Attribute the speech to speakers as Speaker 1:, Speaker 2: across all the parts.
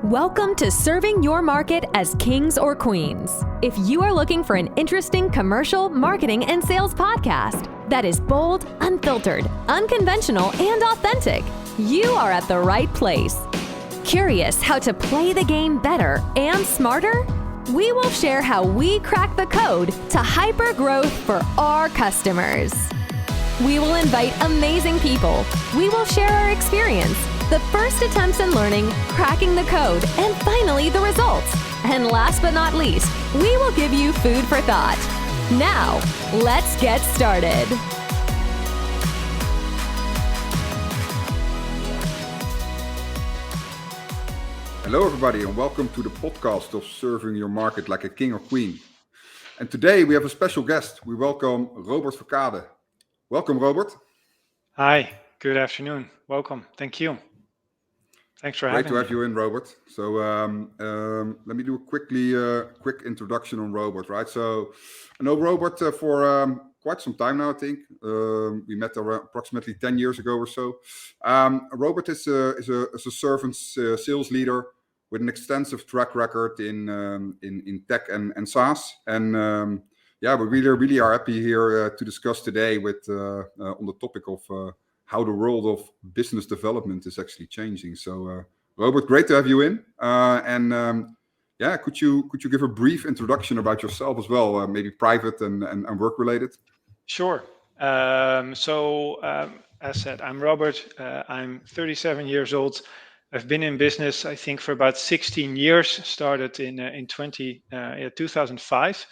Speaker 1: Welcome to Serving Your Market as Kings or Queens. If you are looking for an interesting commercial, marketing, and sales podcast that is bold, unfiltered, unconventional, and authentic, you are at the right place. Curious how to play the game better and smarter? We will share how we crack the code to hyper growth for our customers. We will invite amazing people. We will share our experience, the first attempts in learning, cracking the code, and finally the results. And last but not least, we will give you food for thought. Now, let's get started.
Speaker 2: Hello everybody and welcome to the podcast of Serving Your Market like a King or Queen. And today we have a special guest. We welcome Robert Verkade. Welcome, Robert.
Speaker 3: Hi, good afternoon. Welcome. Thank you. Thanks for having me.
Speaker 2: Great to have you in, Robert. So let me do a quick introduction on Robert, right? So I know Robert for quite some time now, I think. We met approximately 10 years ago or so. Robert is a servant sales leader with an extensive track record in tech and SaaS. And we really are happy here to discuss today on the topic of how the world of business development is actually changing. So, Robert, great to have you in. Could you give a brief introduction about yourself as well, maybe private and work related?
Speaker 3: Sure. As said, I'm Robert. I'm 37 years old. I've been in business, I think, for about 16 years. Started in 2005.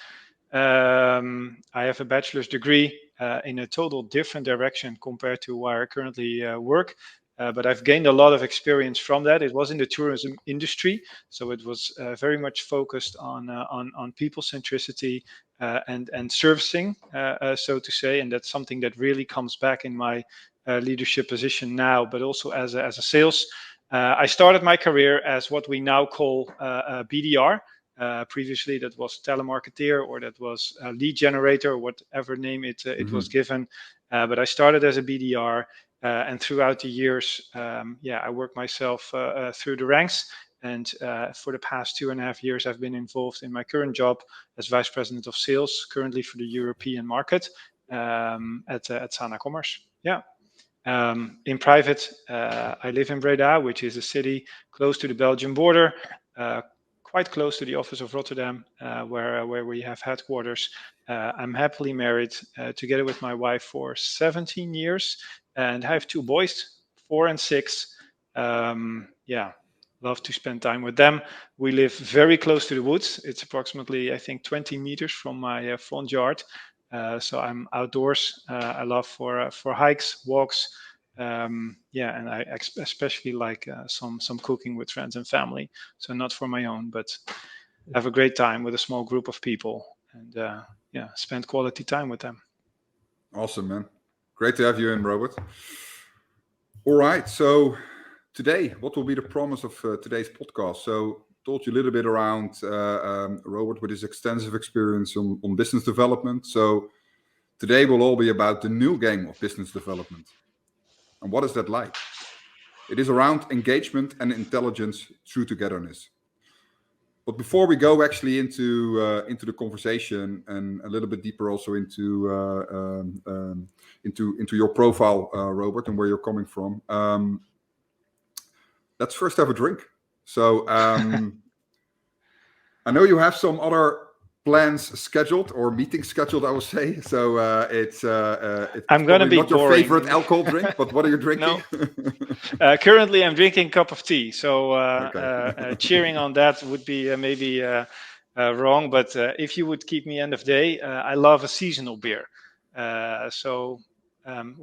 Speaker 3: I have a bachelor's degree in a total different direction compared to where I currently work. But I've gained a lot of experience from that. It was in the tourism industry, so it was very much focused on people centricity and servicing, so to say. And that's something that really comes back in my leadership position now, but also as a sales. I started my career as what we now call BDR. Previously, that was telemarketer, or that was a lead generator, or whatever name it was given. But I started as a BDR, and throughout the years, I worked myself through the ranks. And for the past 2.5 years, I've been involved in my current job as Vice President of Sales, currently for the European market at Sana Commerce. Yeah. In private, I live in Breda, which is a city close to the Belgian border, quite close to the office of Rotterdam, where we have headquarters. I'm happily married together with my wife for 17 years, and I have 2 boys, 4 and 6. Love to spend time with them. We live very close to the woods. It's approximately, I think, 20 meters from my front yard. So I'm outdoors. I love for hikes, walks. And I especially like some cooking with friends and family. So not for my own, but have a great time with a small group of people and spend quality time with them.
Speaker 2: Awesome, man. Great to have you in, Robert. All right. So today, what will be the promise of today's podcast? So told you a little bit around Robert with his extensive experience on business development. So today will all be about the new game of business development. And what is that like? It is around engagement and intelligence through togetherness. But before we go actually into the conversation and a little bit deeper also into your profile, Robert, and where you're coming from, let's first have a drink. So I know you have some other plans scheduled or meetings scheduled, I would say. So it's
Speaker 3: I'm going to be
Speaker 2: not
Speaker 3: boring.
Speaker 2: Your favorite alcohol drink, but what are you drinking?
Speaker 3: No. Currently, I'm drinking a cup of tea. So
Speaker 2: Okay.
Speaker 3: cheering on that would be maybe wrong. But if you would keep me end of day, I love a seasonal beer.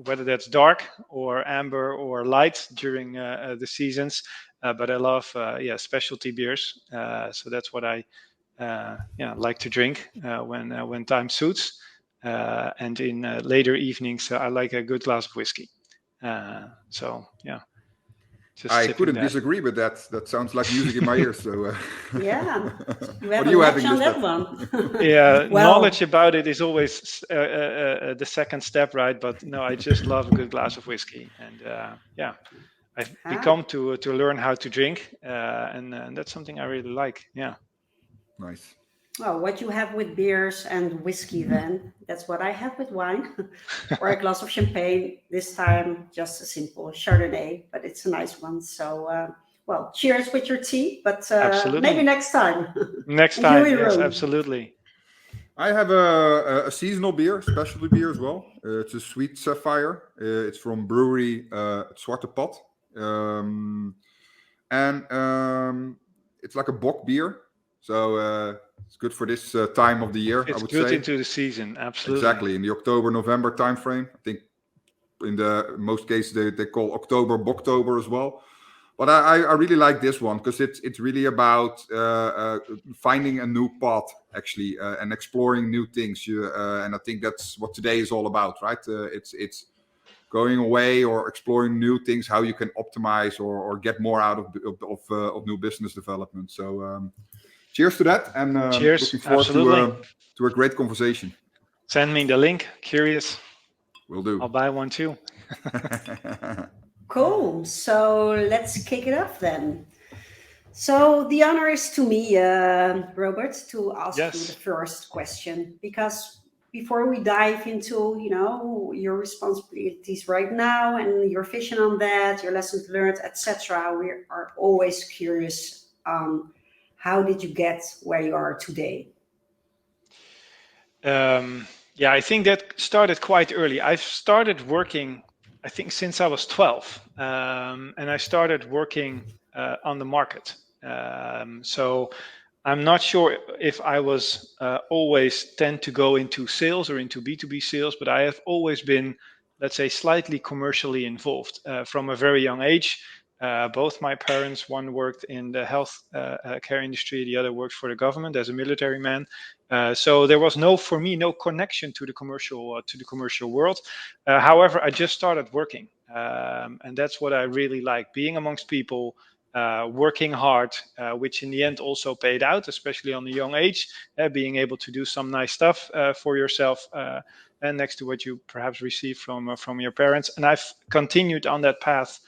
Speaker 3: Whether that's dark or amber or light during the seasons. But I love specialty beers. So that's what I like to drink when time suits, and in later evenings I like a good glass of whiskey.
Speaker 2: I couldn't disagree with that. That sounds like music in my ears. So
Speaker 4: Yeah,
Speaker 2: what are you having
Speaker 4: on
Speaker 2: this
Speaker 4: that one?
Speaker 3: Yeah, knowledge about it is always the second step, right? But no, I just love a good glass of whiskey, and I've become to learn how to drink, and that's something I really like. Yeah.
Speaker 2: Nice.
Speaker 4: Well, what you have with beers and whiskey, then that's what I have with wine, or a glass of champagne. This time, just a simple Chardonnay, but it's a nice one. So, well, cheers with your tea, but
Speaker 3: Absolutely.
Speaker 4: maybe next time.
Speaker 3: Next
Speaker 4: In
Speaker 3: time,
Speaker 4: Huey
Speaker 3: yes,
Speaker 4: Room.
Speaker 3: absolutely.
Speaker 2: I have a seasonal beer, specialty beer as well. It's a sweet sapphire. It's from brewery Zwarte Pad. It's like a bock beer. So it's good for this time of the year, I
Speaker 3: It's
Speaker 2: would
Speaker 3: good
Speaker 2: say.
Speaker 3: into the season, absolutely.
Speaker 2: Exactly, in the October-November timeframe. I think in the most cases they call October Bocktober as well. But I really like this one because it's really about finding a new path, actually, and exploring new things. And I think that's what today is all about, right? It's going away or exploring new things, how you can optimize or get more out of new business development. So cheers to that, and
Speaker 3: Cheers,
Speaker 2: looking forward
Speaker 3: absolutely.
Speaker 2: to a great conversation.
Speaker 3: Send me the link. Curious.
Speaker 2: Will do.
Speaker 3: I'll buy one too.
Speaker 4: Cool. So let's kick it off then. So the honor is to me, Robert, to ask you the first question, because before we dive into, your responsibilities right now and your vision on that, your lessons learned, etc., we are always curious. How did you get where you are today?
Speaker 3: Yeah, I think that started quite early. I've started working, I think, since I was 12, and I started working on the market. So I'm not sure if I was always tend to go into sales or into B2B sales, but I have always been, let's say, slightly commercially involved from a very young age. Both my parents, one worked in the health care industry, the other worked for the government as a military man. So there was for me no connection to the commercial world. However, I just started working, and that's what I really like: being amongst people, working hard, which in the end also paid out, especially on a young age, being able to do some nice stuff for yourself, and next to what you perhaps received from your parents. And I've continued on that path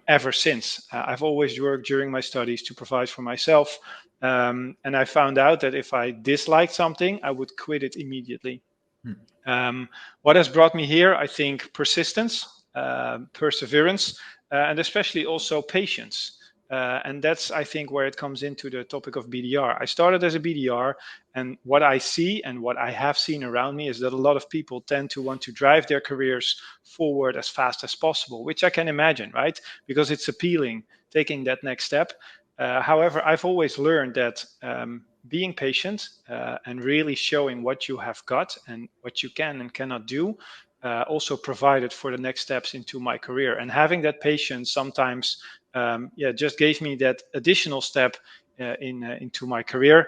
Speaker 3: ever since. I've always worked during my studies to provide for myself. And I found out that if I disliked something, I would quit it immediately. What has brought me here, I think, persistence, perseverance, and especially also patience. And that's, I think, where it comes into the topic of BDR. I started as a BDR, and what I see and what I have seen around me is that a lot of people tend to want to drive their careers forward as fast as possible, which I can imagine, right? Because it's appealing, taking that next step. However, I've always learned that being patient and really showing what you have got and what you can and cannot do also provided for the next steps into my career. And having that patience sometimes just gave me that additional step into my career.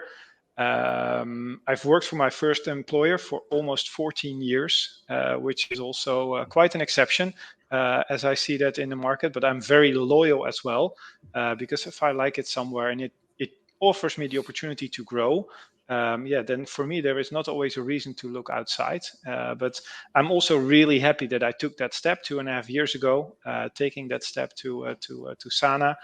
Speaker 3: I've worked for my first employer for almost 14 years, which is also quite an exception, as I see that in the market. But I'm very loyal as well, because if I like it somewhere and it offers me the opportunity to grow, then for me there is not always a reason to look outside. But I'm also really happy that I took that step 2.5 years ago, taking that step to Sana.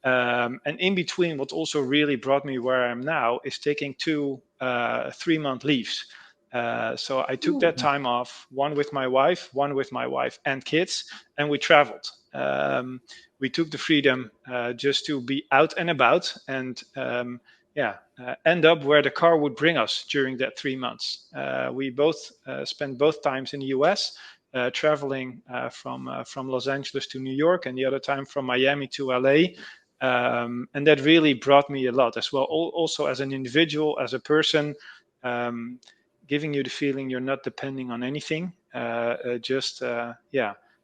Speaker 3: And in between, what also really brought me where I am now is taking 2 3-month leaves. So I took that time off, one with my wife and kids, and we traveled. We took the freedom just to be out and about and end up where the car would bring us during that 3 months. We both spent both times in the US, traveling from Los Angeles to New York, and the other time from Miami to LA. And that really brought me a lot as well. Also as an individual, as a person, giving you the feeling you're not depending on anything.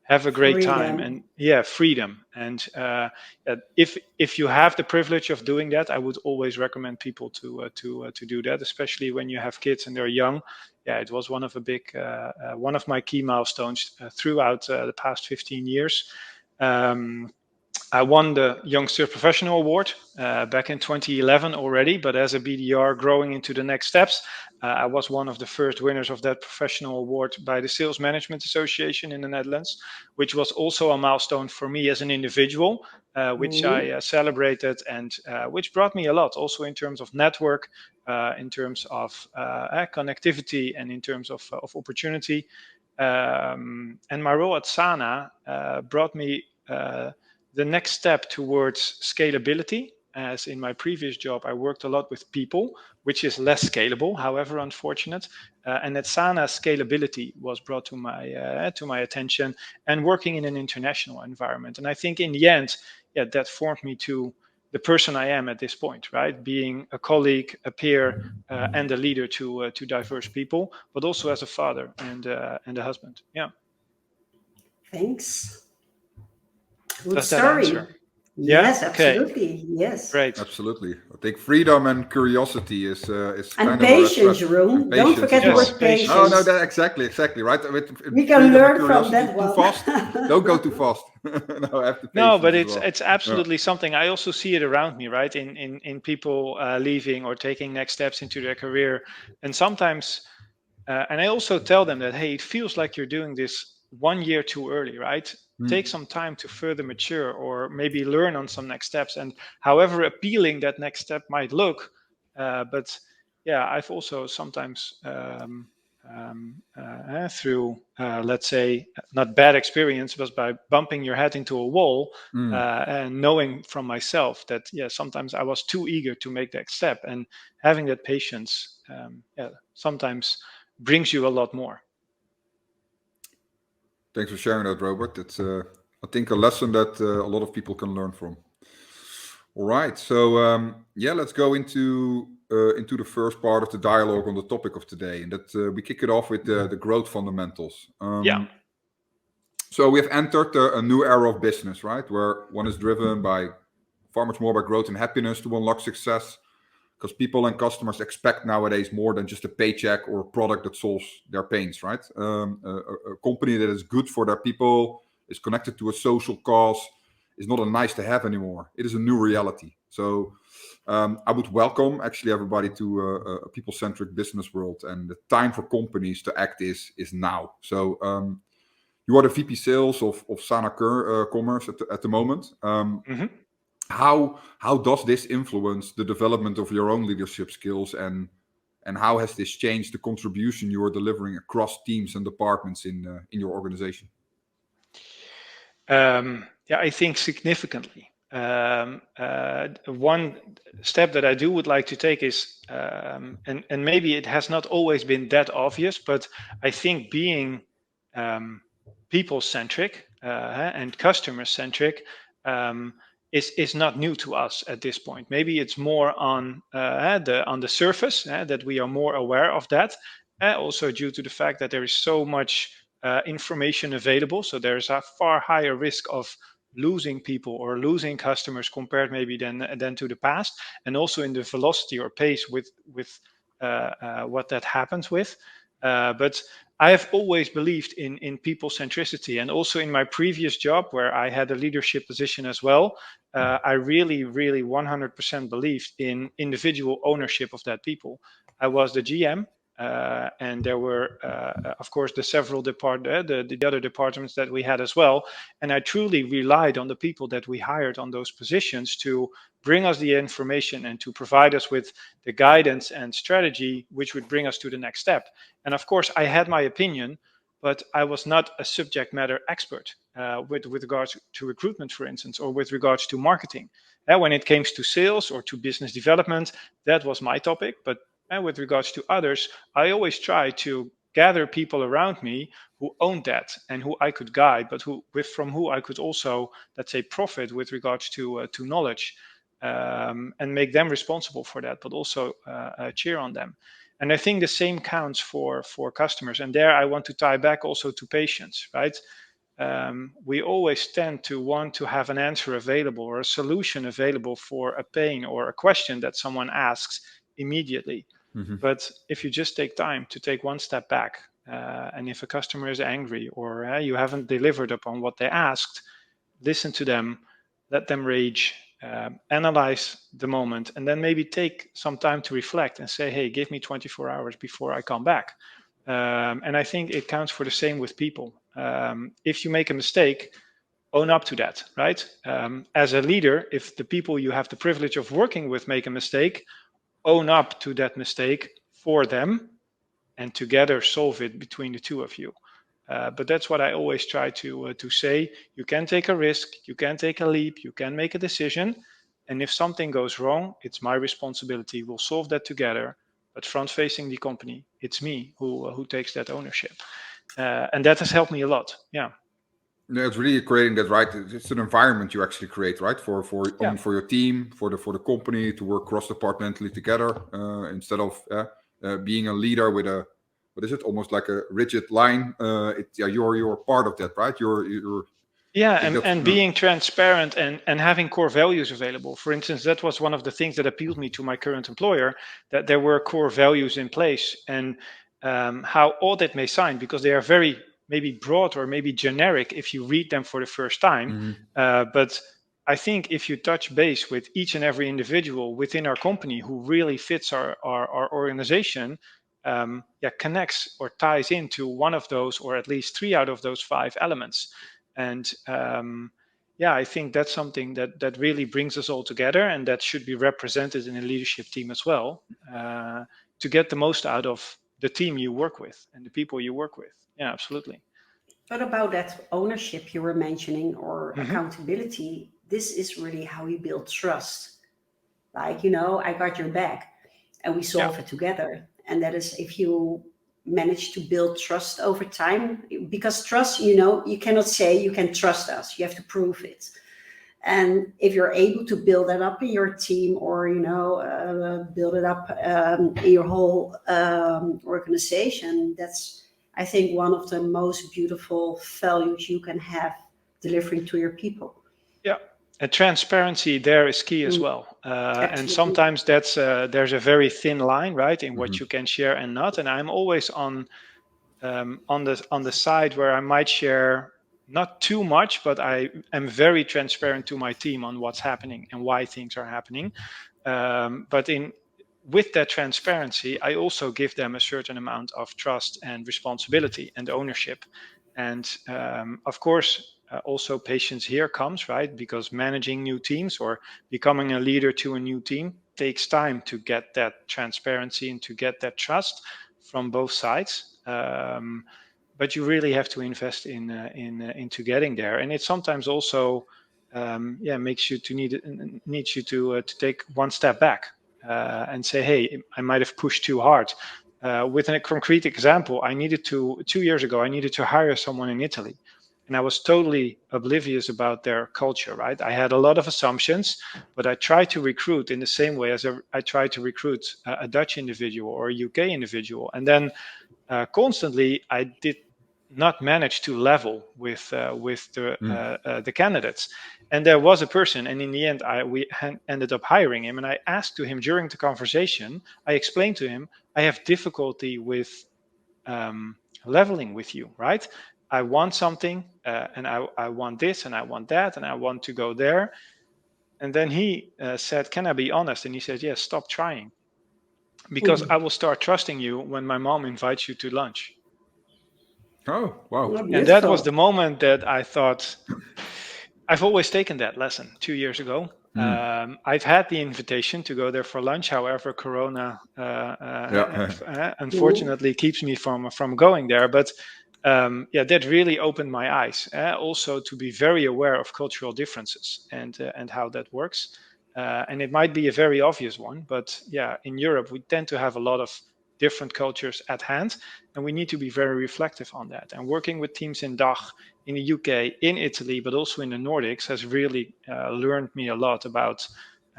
Speaker 3: Have a great time and freedom. And if you have the privilege of doing that, I would always recommend people to do that, especially when you have kids and they're young. Yeah, it was one one of my key milestones throughout the past 15 years. I won the Youngster Professional Award back in 2011 already, but as a BDR growing into the next steps, I was one of the first winners of that professional award by the Sales Management Association in the Netherlands, which was also a milestone for me as an individual, which I celebrated and which brought me a lot, also in terms of network, in terms of connectivity, and in terms of opportunity. And my role at Sana brought me the next step towards scalability. As in my previous job, I worked a lot with people, which is less scalable, however unfortunate. And at Sana, scalability was brought to my attention, and working in an international environment. And I think in the end, that formed me to the person I am at this point, right? Being a colleague, a peer, and a leader to diverse people, but also as a father and a husband. Yeah.
Speaker 4: Thanks. Good
Speaker 3: Does that
Speaker 4: story.
Speaker 3: answer?
Speaker 4: Yes,
Speaker 3: Yeah? Okay.
Speaker 4: absolutely. Yes.
Speaker 3: Great.
Speaker 2: Absolutely. I think freedom and curiosity is
Speaker 4: And
Speaker 2: kind
Speaker 4: patience,
Speaker 2: of
Speaker 4: Jeroen. Don't forget the
Speaker 3: Yes,
Speaker 4: word
Speaker 3: patience.
Speaker 4: patience.
Speaker 2: No, that exactly, right. With
Speaker 4: We can
Speaker 2: freedom and
Speaker 4: learn from
Speaker 2: curiosity,
Speaker 4: that
Speaker 2: too
Speaker 4: one.
Speaker 2: fast. Don't go too fast. No, have the
Speaker 3: No,
Speaker 2: patience
Speaker 3: but
Speaker 2: as well.
Speaker 3: it's absolutely something. I also see it around me, right? In people leaving or taking next steps into their career, and sometimes, and I also tell them that, hey, it feels like you're doing this 1 year too early, right? Take some time to further mature, or maybe learn on some next steps, and however appealing that next step might look. But yeah, I've also sometimes through, let's say, not bad experience, but by bumping your head into a wall, and knowing from myself that, sometimes I was too eager to make that step, and having that patience, sometimes brings you a lot more.
Speaker 2: Thanks for sharing that, Robert. It's, I think, a lesson that a lot of people can learn from. All right, so let's go into the first part of the dialogue on the topic of today, and that we kick it off with the growth fundamentals. So we have entered a new era of business, right, where one is driven by far much more by growth and happiness to unlock success, because people and customers expect nowadays more than just a paycheck or a product that solves their pains, right? A company that is good for their people, is connected to a social cause, is not a nice to have anymore. It is a new reality. So I would welcome actually everybody to a people-centric business world, and the time for companies to act is now. So you are the VP Sales of Sana Commerce at the moment. How does this influence the development of your own leadership skills, and how has this changed the contribution you are delivering across teams and departments in your organization?
Speaker 3: I think significantly. One step that I would like to take is, and maybe it has not always been that obvious, but I think being people-centric and customer-centric is not new to us at this point. Maybe it's more on the surface that we are more aware of that. Also due to the fact that there is so much information available, so there's a far higher risk of losing people or losing customers compared maybe than to the past, and also in the velocity or pace with what that happens with. But I have always believed in people centricity, and also in my previous job where I had a leadership position as well, I really 100% believed in individual ownership of that people. I was the GM, and there were, of course, the several the other departments that we had as well. And I truly relied on the people that we hired on those positions to bring us the information and to provide us with the guidance and strategy, which would bring us to the next step. And of course, I had my opinion, but I was not a subject matter expert with regards to recruitment, for instance, or with regards to marketing. When it came to sales or to business development, that was my topic. But with regards to others, I always try to gather people around me who owned that and who I could guide, but from who I could also, let's say, profit with regards to knowledge, and make them responsible for that, but also cheer on them. And I think the same counts for customers. And there I want to tie back also to patience, right? We always tend to want to have an answer available or a solution available for a pain or a question that someone asks immediately. But if you just take time to take one step back, and if a customer is angry or you haven't delivered upon what they asked, listen to them, let them rage, analyze the moment, and then maybe take some time to reflect and say, hey, give me 24 hours before I come back. And I think it counts for the same with people. If you make a mistake, own up to that, right? As a leader, if the people you have the privilege of working with make a mistake, own up to that mistake for them and together solve it between the two of you. But that's what I always try to say. You can take a risk, you can take a leap, you can make a decision. And if something goes wrong, it's my responsibility. We'll solve that together. But front facing the company, it's me who takes that ownership. And that has helped me a lot. Yeah.
Speaker 2: Yeah, it's really creating that, right? It's an environment you actually create, right? For your team, for the company to work cross-departmentally together, instead of being a leader with a, what is it? Almost like a rigid line. You're part of that, right? You're
Speaker 3: and being transparent and having core values available. For instance, that was one of the things that appealed me to my current employer, that there were core values in place. And how odd it may sound, because they are very maybe broad or maybe generic if you read them for the first time. But I think if you touch base with each and every individual within our company who really fits our organization, connects or ties into one of those, or at least 3 out of those 5 elements. And I think that's something that really brings us all together, and that should be represented in a leadership team as well, to get the most out of the team you work with and the people you work with. Yeah, absolutely.
Speaker 4: What about that ownership you were mentioning, or accountability? This is really how we build trust. Like, I got your back and we solve it together. And that is if you manage to build trust over time, because trust, you cannot say you can trust us, you have to prove it. And if you're able to build that up in your team, or build it up in your whole organization, that's, I think, one of the most beautiful values you can have delivering to your people.
Speaker 3: Yeah, and transparency there is key as well. And sometimes that's there's a very thin line, right, in what you can share and not. And I'm always on the side where I might share not too much, but I am very transparent to my team on what's happening and why things are happening. But with that transparency, I also give them a certain amount of trust and responsibility and ownership. And of course, also patience here comes, right? Because managing new teams or becoming a leader to a new team takes time to get that transparency and to get that trust from both sides. But you really have to invest into getting there. And it sometimes also needs you to take one step back and say, hey, I might have pushed too hard. With a concrete example, 2 years ago, I needed to hire someone in Italy. And I was totally oblivious about their culture, right? I had a lot of assumptions, but I tried to recruit in the same way as I tried to recruit a Dutch individual or a UK individual. And then constantly, I did not manage to level with the candidates. And there was a person, and in the end, we ended up hiring him. And I asked to him during the conversation, I explained to him, I have difficulty with leveling with you, right? I want something, and I want this, and I want that, and I want to go there. And then he said, can I be honest? And he said, yes, stop trying. Because I will start trusting you when my mom invites you to lunch.
Speaker 2: Oh, wow.
Speaker 3: And that was the moment that I thought, I've always taken that lesson 2 years ago. I've had the invitation to go there for lunch. However, Corona unfortunately keeps me from going there. But that really opened my eyes. Also to be very aware of cultural differences and how that works. And it might be a very obvious one, but in Europe, we tend to have a lot of different cultures at hand, and we need to be very reflective on that. And working with teams in DACH, in the UK, in Italy, but also in the Nordics has really learned me a lot about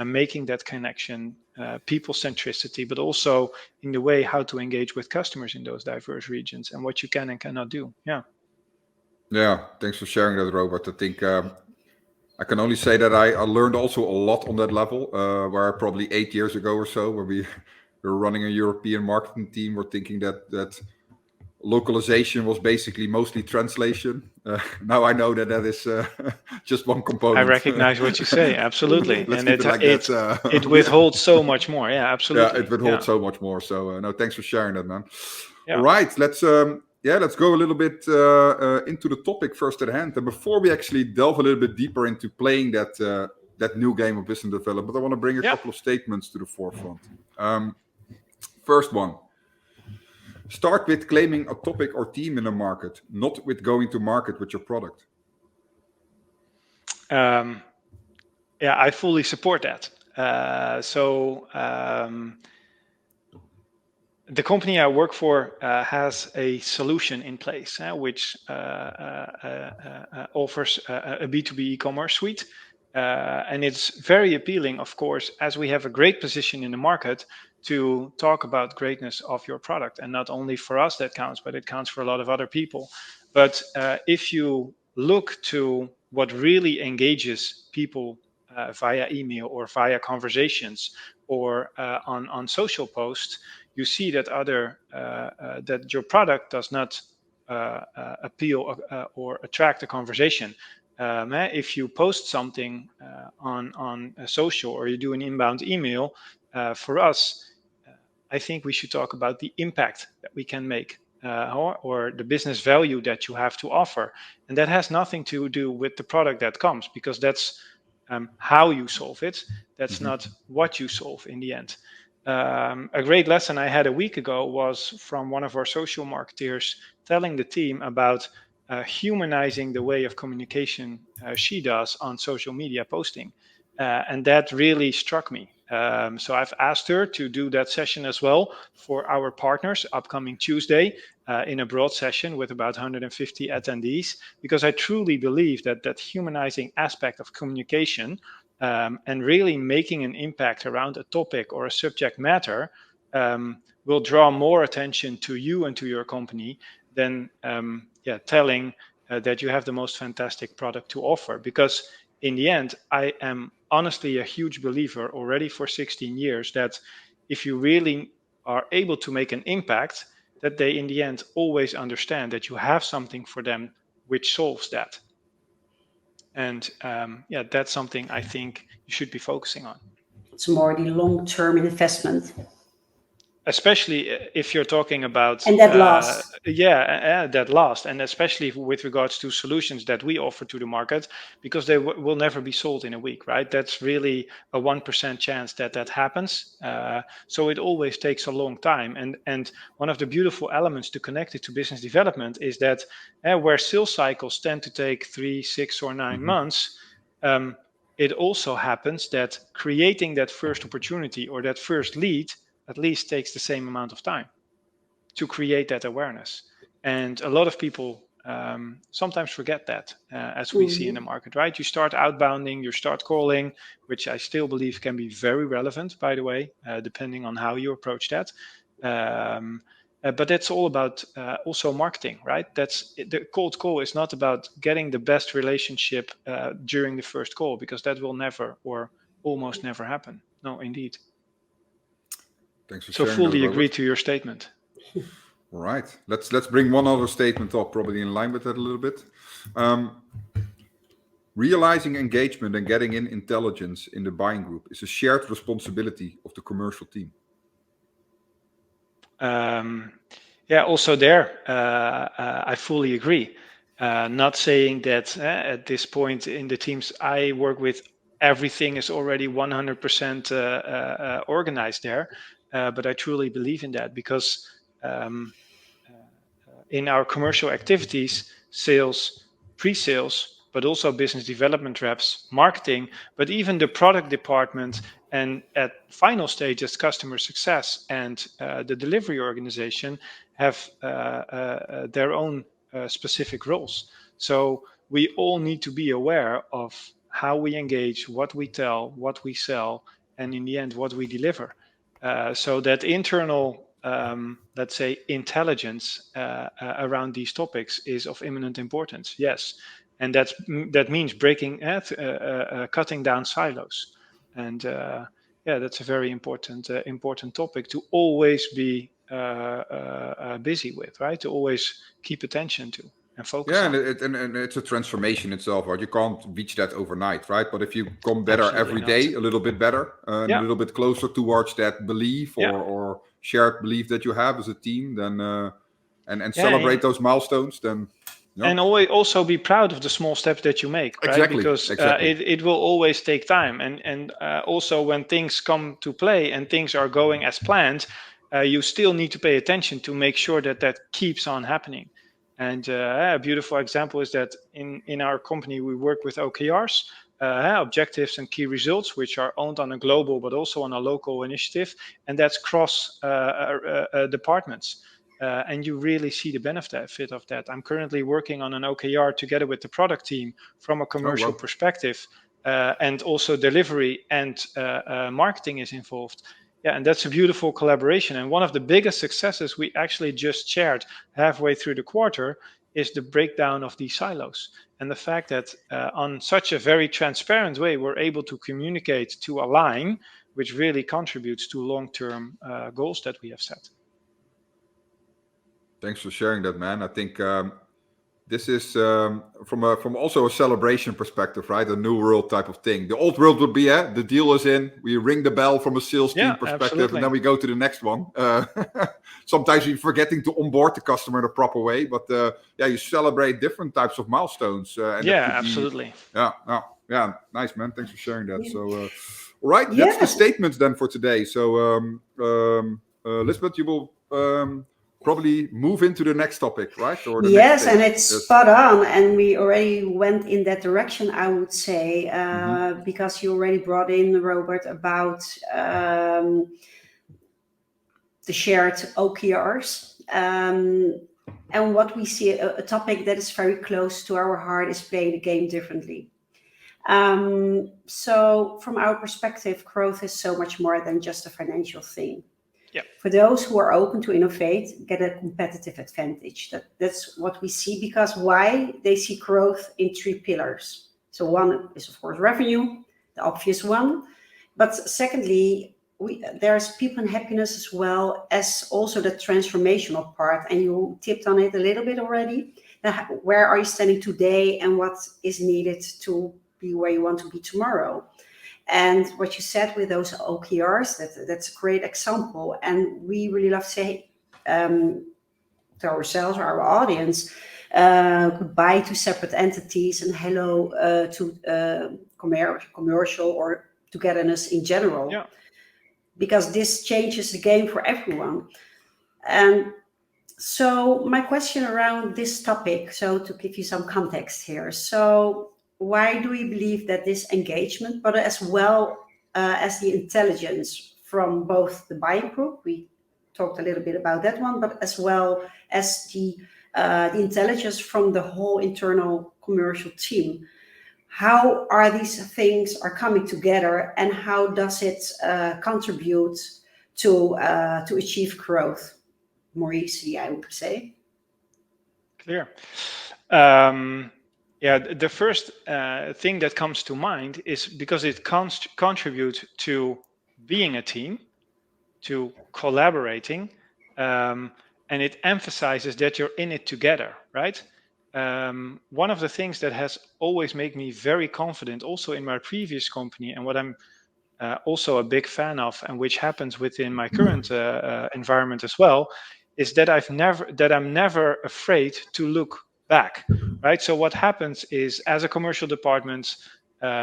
Speaker 3: making that connection, people centricity, but also in the way how to engage with customers in those diverse regions and what you can and cannot do.
Speaker 2: Yeah, thanks for sharing that, Robert. I think I can only say that I learned also a lot on that level, where probably 8 years ago or so, where we were running a European marketing team, we're thinking that localization was basically mostly translation. Now I know that is just one component.
Speaker 3: I recognize what you say, absolutely.
Speaker 2: Let's
Speaker 3: And
Speaker 2: keep it like that.
Speaker 3: it withholds so much more. Yeah, absolutely.
Speaker 2: Yeah, it withholds so much more. So no, thanks for sharing that, man.
Speaker 3: Yeah.
Speaker 2: All right, let's go a little bit into the topic first at hand. And before we actually delve a little bit deeper into playing that new game of business development, I want to bring a couple of statements to the forefront. First one. Start with claiming a topic or theme in the market, not with going to market with your product.
Speaker 3: Yeah, I fully support that. The company I work for has a solution in place, which offers a B2B e-commerce suite. And it's very appealing, of course, as we have a great position in the market to talk about greatness of your product. And not only for us that counts, but it counts for a lot of other people. But if you look to what really engages people via email or via conversations or on social posts, you see that that your product does not appeal or attract a conversation. If you post something on social or you do an inbound email, for us, I think we should talk about the impact that we can make or the business value that you have to offer. And that has nothing to do with the product that comes, because that's how you solve it. That's not what you solve in the end. A great lesson I had a week ago was from one of our social marketers telling the team about humanizing the way of communication she does on social media posting. And that really struck me. So I've asked her to do that session as well for our partners upcoming Tuesday in a broad session with about 150 attendees, because I truly believe that humanizing aspect of communication and really making an impact around a topic or a subject matter will draw more attention to you and to your company than telling that you have the most fantastic product to offer. Because in the end, I am honestly a huge believer already for 16 years that if you really are able to make an impact, that they in the end always understand that you have something for them which solves that. And that's something I think you should be focusing on.
Speaker 4: It's more the long-term investment.
Speaker 3: Especially if you're talking about
Speaker 4: and that lasts.
Speaker 3: That lasts, and especially with regards to solutions that we offer to the market, because they will never be sold in a week, right? That's really a 1% chance that happens. So it always takes a long time, and one of the beautiful elements to connect it to business development is that where sales cycles tend to take 3, 6, or 9 months. It also happens that creating that first opportunity or that first lead at least takes the same amount of time to create that awareness. And a lot of people sometimes forget that, as we see in the market, right? You start outbounding, you start calling, which I still believe can be very relevant, by the way, depending on how you approach that. But it's all about also marketing, right? The cold call is not about getting the best relationship during the first call, because that will never or almost never happen. No, indeed.
Speaker 2: Thanks for
Speaker 3: sharing. So fully agree to your statement.
Speaker 2: All right, let's bring one other statement up, probably in line with that a little bit. Realizing engagement and getting in intelligence in the buying group is a shared responsibility of the commercial team.
Speaker 3: Also there, I fully agree. Not saying that at this point in the teams I work with, everything is already 100% organized there. But I truly believe in that, because in our commercial activities, sales, pre-sales, but also business development reps, marketing, but even the product department, and at final stages, customer success and the delivery organization have their own specific roles. So we all need to be aware of how we engage, what we tell, what we sell, and in the end, what we deliver. So that internal, let's say, intelligence around these topics is of imminent importance. Yes, and that means cutting down silos, and that's a very important topic to always be busy with, right? To always keep attention to and focus
Speaker 2: Yeah,
Speaker 3: on.
Speaker 2: and it's a transformation itself, right? You can't reach that overnight, right? But if you come better
Speaker 3: Absolutely
Speaker 2: every
Speaker 3: not.
Speaker 2: day, a little bit better, and a little bit closer towards that belief or shared belief that you have as a team, then and celebrate those milestones, then
Speaker 3: and always also be proud of the small steps that you make, right?
Speaker 2: Exactly,
Speaker 3: Because
Speaker 2: exactly.
Speaker 3: it will always take time, and also when things come to play and things are going as planned, you still need to pay attention to make sure that that keeps on happening. And a beautiful example is that in our company we work with OKRs, objectives and key results, which are owned on a global but also on a local initiative, and that's cross departments. And you really see the benefit of that. I'm currently working on an OKR together with the product team from a commercial perspective, and also delivery and marketing is involved. Yeah, and that's a beautiful collaboration. And one of the biggest successes we actually just shared halfway through the quarter is the breakdown of these silos. And the fact that on such a very transparent way, we're able to communicate to align, which really contributes to long-term goals that we have set.
Speaker 2: Thanks for sharing that, man. I think this is from also a celebration perspective, right? A new world type of thing. The old world would be, the deal is in, we ring the bell from a sales team perspective,
Speaker 3: absolutely.
Speaker 2: And then we go to the next one. Sometimes you're forgetting to onboard the customer in the proper way, but you celebrate different types of milestones. And
Speaker 3: absolutely.
Speaker 2: Yeah, nice, man. Thanks for sharing that. So, all right, that's the statements then for today. So, Lisbeth, you will probably move into the next topic, right? Or the
Speaker 4: yes, and it's spot on. And we already went in that direction, I would say, because you already brought in, Robert, about the shared OKRs. And what we see, a topic that is very close to our heart is playing the game differently. So from our perspective, growth is so much more than just a financial thing. For those who are open to innovate, get a competitive advantage. That's what we see, because why? They see growth in 3 pillars. So one is, of course, revenue, the obvious one. But secondly, there's people and happiness as well as also the transformational part. And you tipped on it a little bit already. Where are you standing today and what is needed to be where you want to be tomorrow? And what you said with those OKRs, that's a great example. And we really love to say to ourselves or our audience, goodbye to separate entities and hello to commercial or togetherness in general.
Speaker 3: Yeah.
Speaker 4: Because this changes the game for everyone. And so my question around this topic, so to give you some context here. So why do we believe that this engagement, but as well as the intelligence from both the buying group, we talked a little bit about that one, but as well as the intelligence from the whole internal commercial team, how are these things are coming together, and how does it contribute to achieve growth more easily, I would say?
Speaker 3: Clear. The first thing that comes to mind is because it contributes to being a team, to collaborating, and it emphasizes that you're in it together, right? One of the things that has always made me very confident, also in my previous company, and what I'm also a big fan of, and which happens within my current environment as well, is that I'm never afraid to look back, right? So what happens is, as a commercial department,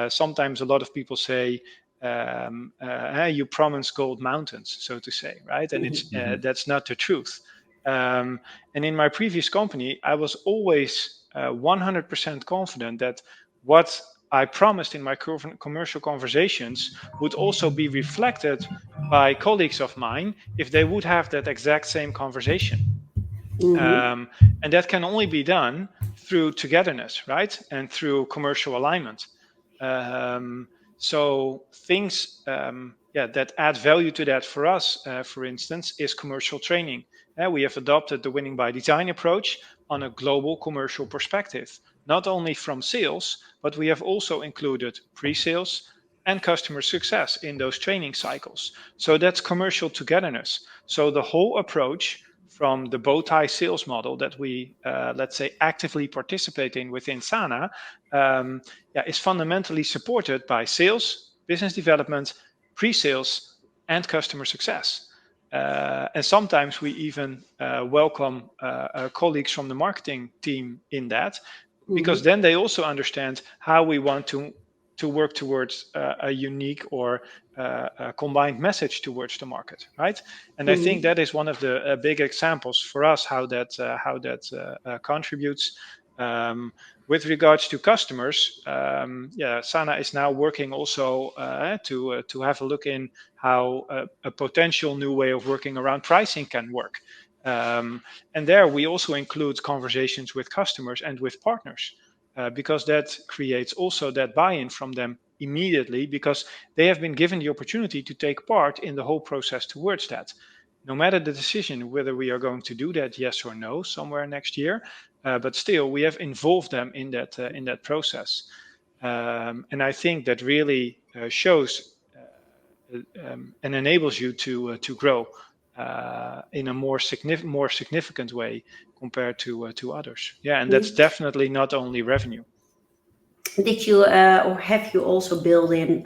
Speaker 3: sometimes a lot of people say, you promise gold mountains, so to say, right? And it's that's not the truth. And in my previous company, I was always 100% confident that what I promised in my commercial conversations would also be reflected by colleagues of mine if they would have that exact same conversation. And that can only be done through togetherness, right? And through commercial alignment. So things that add value to that for us, for instance, is commercial training. We have adopted the winning by design approach on a global commercial perspective, not only from sales, but we have also included pre-sales, and customer success in those training cycles. So that's commercial togetherness. So the whole approach from the bow tie sales model that we, let's say, actively participate in within Sana, is fundamentally supported by sales, business development, pre-sales, and customer success. And sometimes we even welcome colleagues from the marketing team in that, because then they also understand how we want to work towards a unique or a combined message towards the market, right? And I think that is one of the big examples for us how that contributes. With regards to customers, Sana is now working also to have a look in how a potential new way of working around pricing can work. And there we also include conversations with customers and with partners, because that creates also that buy-in from them immediately, because they have been given the opportunity to take part in the whole process towards that. No matter the decision whether we are going to do that, yes or no, somewhere next year, but still we have involved them in that process, and I think that really shows and enables you to grow in a more significant way compared to others. Yeah, and that's definitely not only revenue.
Speaker 4: Did you or have you also built in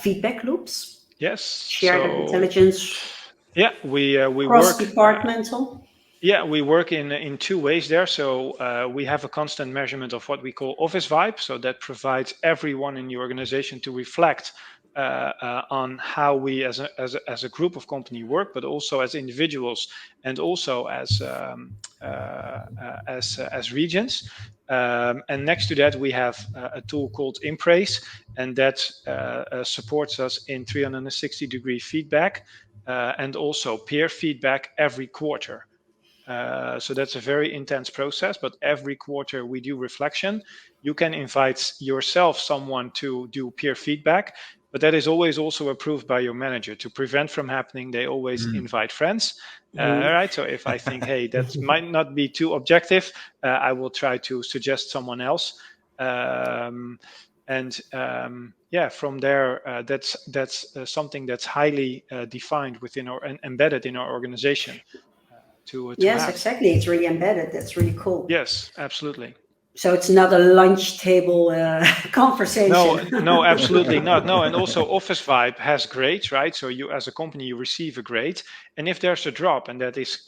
Speaker 4: feedback loops?
Speaker 3: Yes.
Speaker 4: Shared intelligence.
Speaker 3: Yeah, we
Speaker 4: cross
Speaker 3: work
Speaker 4: departmental.
Speaker 3: Yeah, we work in two ways there. So we have a constant measurement of what we call office vibe. So that provides everyone in the organization to reflect on how we as a group of company work, but also as individuals and also as regions. And next to that, we have a tool called Impraise, and that supports us in 360-degree feedback and also peer feedback every quarter. So that's a very intense process, but every quarter we do reflection. You can invite yourself someone to do peer feedback, but that is always also approved by your manager. To prevent from happening, they always invite friends. Right. So if I think, hey, that might not be too objective, I will try to suggest someone else. From there, that's something that's highly defined within or embedded in our organization.
Speaker 4: Yes,
Speaker 3: have.
Speaker 4: Exactly. It's really embedded. That's really cool.
Speaker 3: Yes, absolutely.
Speaker 4: So it's not a lunch table conversation.
Speaker 3: No, absolutely not. No, and also Office Vibe has grades, right? So you, as a company, you receive a grade, and if there's a drop, and that is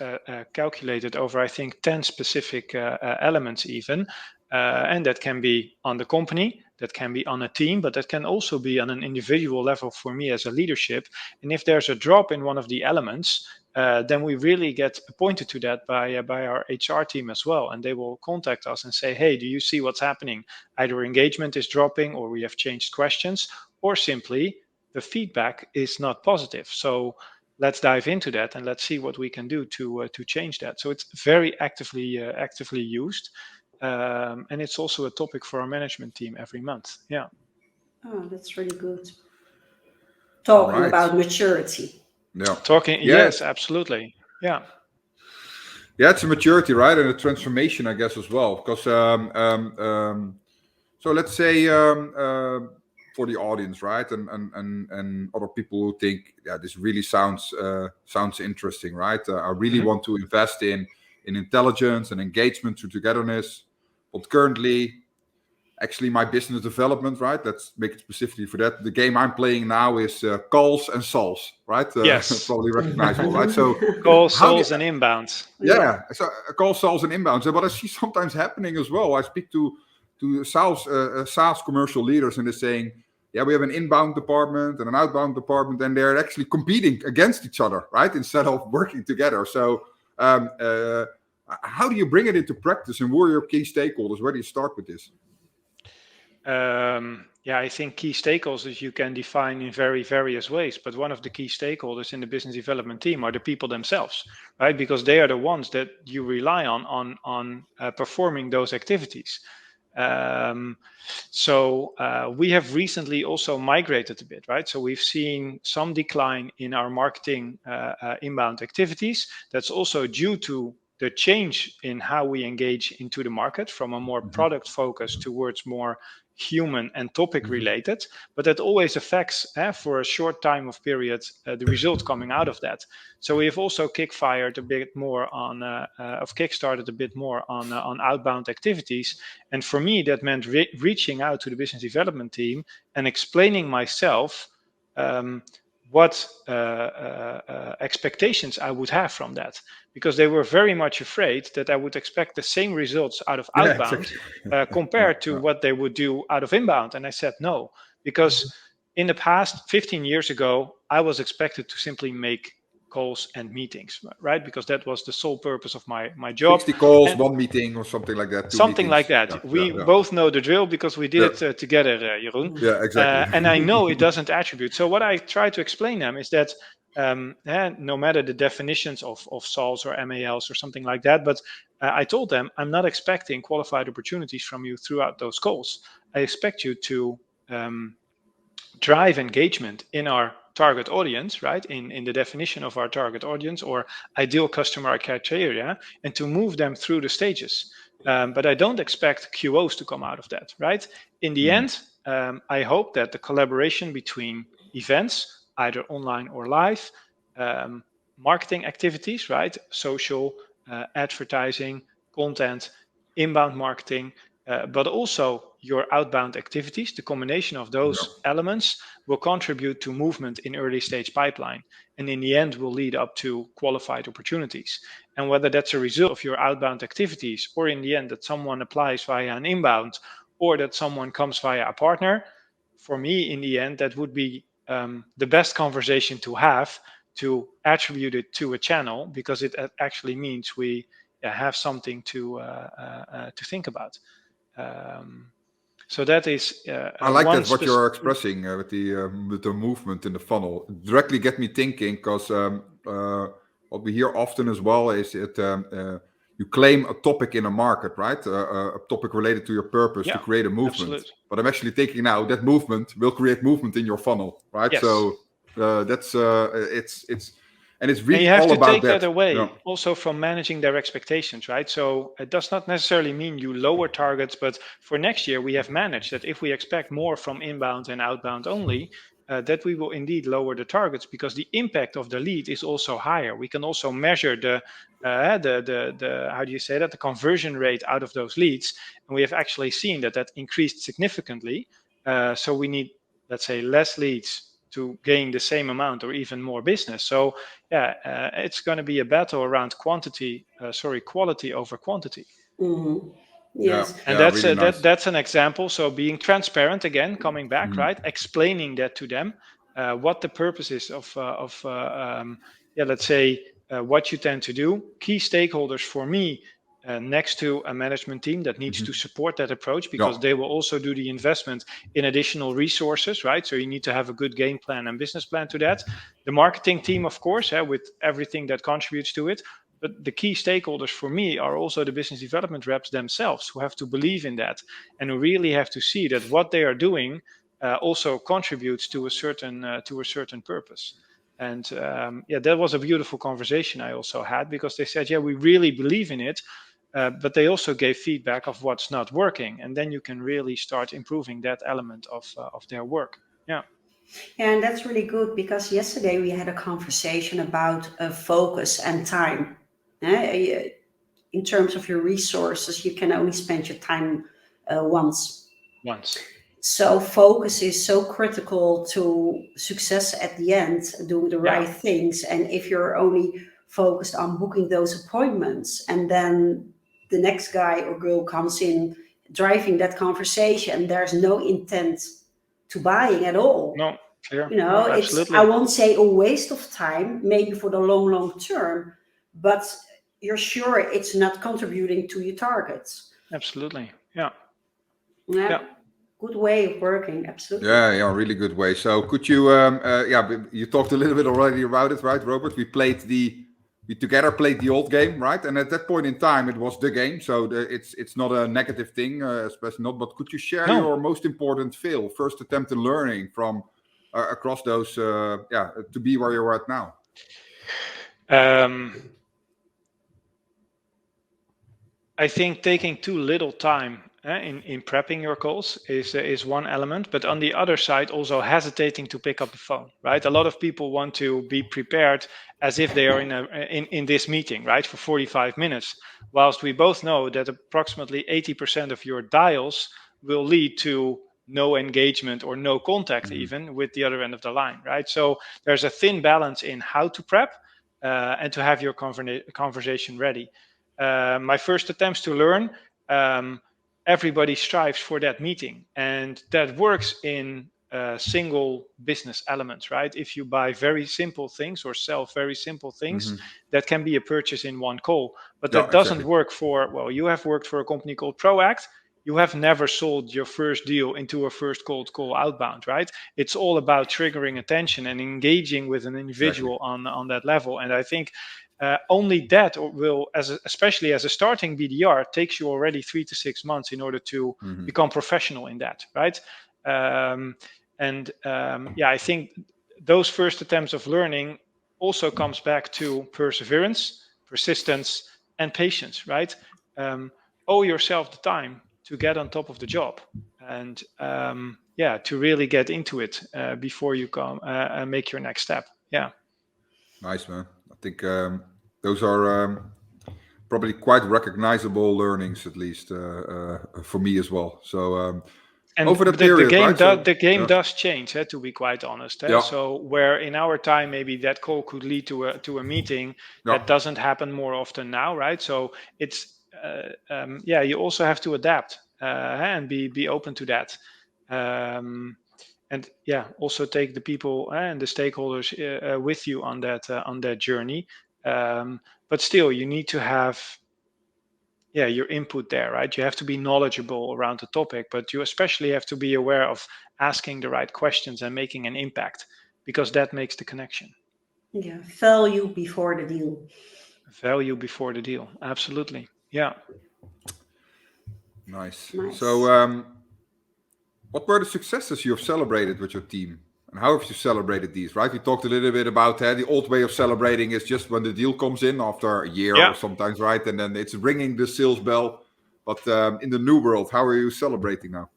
Speaker 3: calculated over, I think, 10 specific elements even, and that can be on the company, that can be on a team, but that can also be on an individual level for me as a leadership. And if there's a drop in one of the elements, then we really get pointed to that by our HR team as well. And they will contact us and say, hey, do you see what's happening? Either engagement is dropping, or we have changed questions, or simply the feedback is not positive. So let's dive into that and let's see what we can do to change that. So it's very actively used. And it's also a topic for our management team every month. Yeah.
Speaker 4: Oh, that's really good. Talking about maturity.
Speaker 2: Yeah.
Speaker 3: Yes, absolutely. Yeah.
Speaker 2: Yeah, it's a maturity, right, and a transformation, I guess, as well. Because so let's say for the audience, right, and other people who think, yeah, this really sounds interesting, right? I really want to invest in intelligence and engagement through togetherness, but currently, actually, my business development, right? Let's make it specifically for that. The game I'm playing now is calls and souls, right?
Speaker 3: Yes.
Speaker 2: Probably recognizable, right? So
Speaker 3: calls, souls, and inbounds.
Speaker 2: Yeah. So calls, souls, and inbounds. And what I see sometimes happening as well, I speak to SaaS commercial leaders, and they're saying, yeah, we have an inbound department and an outbound department, and they're actually competing against each other, right? Instead of working together. So how do you bring it into practice, and who are your key stakeholders? Where do you start with this?
Speaker 3: I think key stakeholders you can define in very various ways, but one of the key stakeholders in the business development team are the people themselves, right? Because they are the ones that you rely on performing those activities. So we have recently also migrated a bit, right? So we've seen some decline in our marketing inbound activities. That's also due to the change in how we engage into the market from a more product focus towards more human and topic related, but that always affects for a short time of period the result coming out of that. So we have also kickstarted a bit more on outbound activities, and for me that meant reaching out to the business development team and explaining myself what expectations I would have from that, because they were very much afraid that I would expect the same results out of outbound compared to what they would do out of inbound. And I said no, because in the past 15 years ago, I was expected to simply make calls and meetings, right? Because that was the sole purpose of my job.
Speaker 2: 60 calls, one meeting or something like that.
Speaker 3: Something like that. We both know the drill because we did it together, Jeroen.
Speaker 2: Yeah, exactly.
Speaker 3: And I know it doesn't attribute. So what I try to explain them is that no matter the definitions of SALs or MALs or something like that, but I told them I'm not expecting qualified opportunities from you throughout those calls. I expect you to drive engagement in our target audience, right? In the definition of our target audience or ideal customer criteria, and to move them through the stages. But I don't expect QOs to come out of that, right? In the end, I hope that the collaboration between events, either online or live, marketing activities, right? Social, advertising, content, inbound marketing, but also your outbound activities, the combination of those elements will contribute to movement in early stage pipeline. And in the end will lead up to qualified opportunities. And whether that's a result of your outbound activities or in the end that someone applies via an inbound or that someone comes via a partner, for me in the end, that would be the best conversation to have to attribute it to a channel, because it actually means we have something to think about. So that is.
Speaker 2: I like that what you're expressing with the movement in the funnel. It directly get me thinking, because what we hear often as well is that you claim a topic in a market, right? A topic related to your purpose to create a movement. Absolutely. But I'm actually thinking now that movement will create movement in your funnel, right? Yes. So that's and it's really all about that.
Speaker 3: And you have to take that away also from managing their expectations, right? So it does not necessarily mean you lower targets, but for next year, we have managed that if we expect more from inbound and outbound only, that we will indeed lower the targets, because the impact of the lead is also higher. We can also measure the how do you say that, the conversion rate out of those leads, and we have actually seen that increased significantly. So we need, let's say, less leads to gain the same amount or even more business. So it's going to be a battle around quality over quantity.
Speaker 4: Mm-hmm. Yes.
Speaker 3: And that's really nice. That's an example. So being transparent again, coming back, right? Explaining that to them, what the purpose is of let's say what you tend to do. Key stakeholders for me, next to a management team that needs to support that approach, because they will also do the investment in additional resources, right? So you need to have a good game plan and business plan to that. The marketing team, of course, with everything that contributes to it. But the key stakeholders for me are also the business development reps themselves, who have to believe in that and who really have to see that what they are doing also contributes to a certain purpose. And that was a beautiful conversation I also had, because they said, we really believe in it. But they also gave feedback of what's not working, and then you can really start improving that element of their work. Yeah,
Speaker 4: and that's really good, because yesterday we had a conversation about focus and time. In terms of your resources, you can only spend your time once. So focus is so critical to success at the end, doing the right things. And if you're only focused on booking those appointments, and then the next guy or girl comes in driving that conversation, there's no intent to buying at all.
Speaker 3: No, clear.
Speaker 4: It's, I won't say a waste of time, maybe for the long term, but you're sure it's not contributing to your targets.
Speaker 3: Absolutely.
Speaker 4: Yeah. Good way of working. Absolutely.
Speaker 2: Yeah, really good way. So could you, you talked a little bit already about it, right, Robert? We together played the old game, right? And at that point in time, it was the game. So it's not a negative thing, especially not. But could you share your most important fail, first attempt in learning from across those, to be where you're at now?
Speaker 3: I think taking too little time in prepping your calls is one element, but on the other side, also hesitating to pick up the phone, right? A lot of people want to be prepared as if they are in this meeting, right, for 45 minutes, whilst we both know that approximately 80% of your dials will lead to no engagement or no contact even with the other end of the line, right? So there's a thin balance in how to prep and to have your conversation ready. My first attempts to learn, everybody strives for that meeting, and that works in single business elements, right? If you buy very simple things or sell very simple things, that can be a purchase in one call, but that doesn't work for, well, you have worked for a company called Proact. You have never sold your first deal into a first cold call outbound, right? It's all about triggering attention and engaging with an individual on that level. And I think only that will, especially as a starting BDR, takes you already 3 to 6 months in order to become professional in that, right? I think those first attempts of learning also comes back to perseverance, persistence, and patience, right? Owe yourself the time to get on top of the job and to really get into it before you come and make your next step. Yeah.
Speaker 2: Nice, man. I think those are probably quite recognizable learnings, at least for me as well. So
Speaker 3: and
Speaker 2: over the period,
Speaker 3: the game does change, to be quite honest. So where in our time maybe that call could lead to a meeting, that doesn't happen more often now, right? So it's you also have to adapt and be open to that. And also take the people and the stakeholders with you on that journey. But still, you need to have your input there, right? You have to be knowledgeable around the topic, but you especially have to be aware of asking the right questions and making an impact, because that makes the connection.
Speaker 4: Yeah, value before the deal.
Speaker 3: Value before the deal, absolutely. Yeah.
Speaker 2: Nice. So what were the successes you have celebrated with your team? And how have you celebrated these, right? We talked a little bit about the old way of celebrating is just when the deal comes in after a year or sometimes, right? And then it's ringing the sales bell. But in the new world, how are you celebrating now?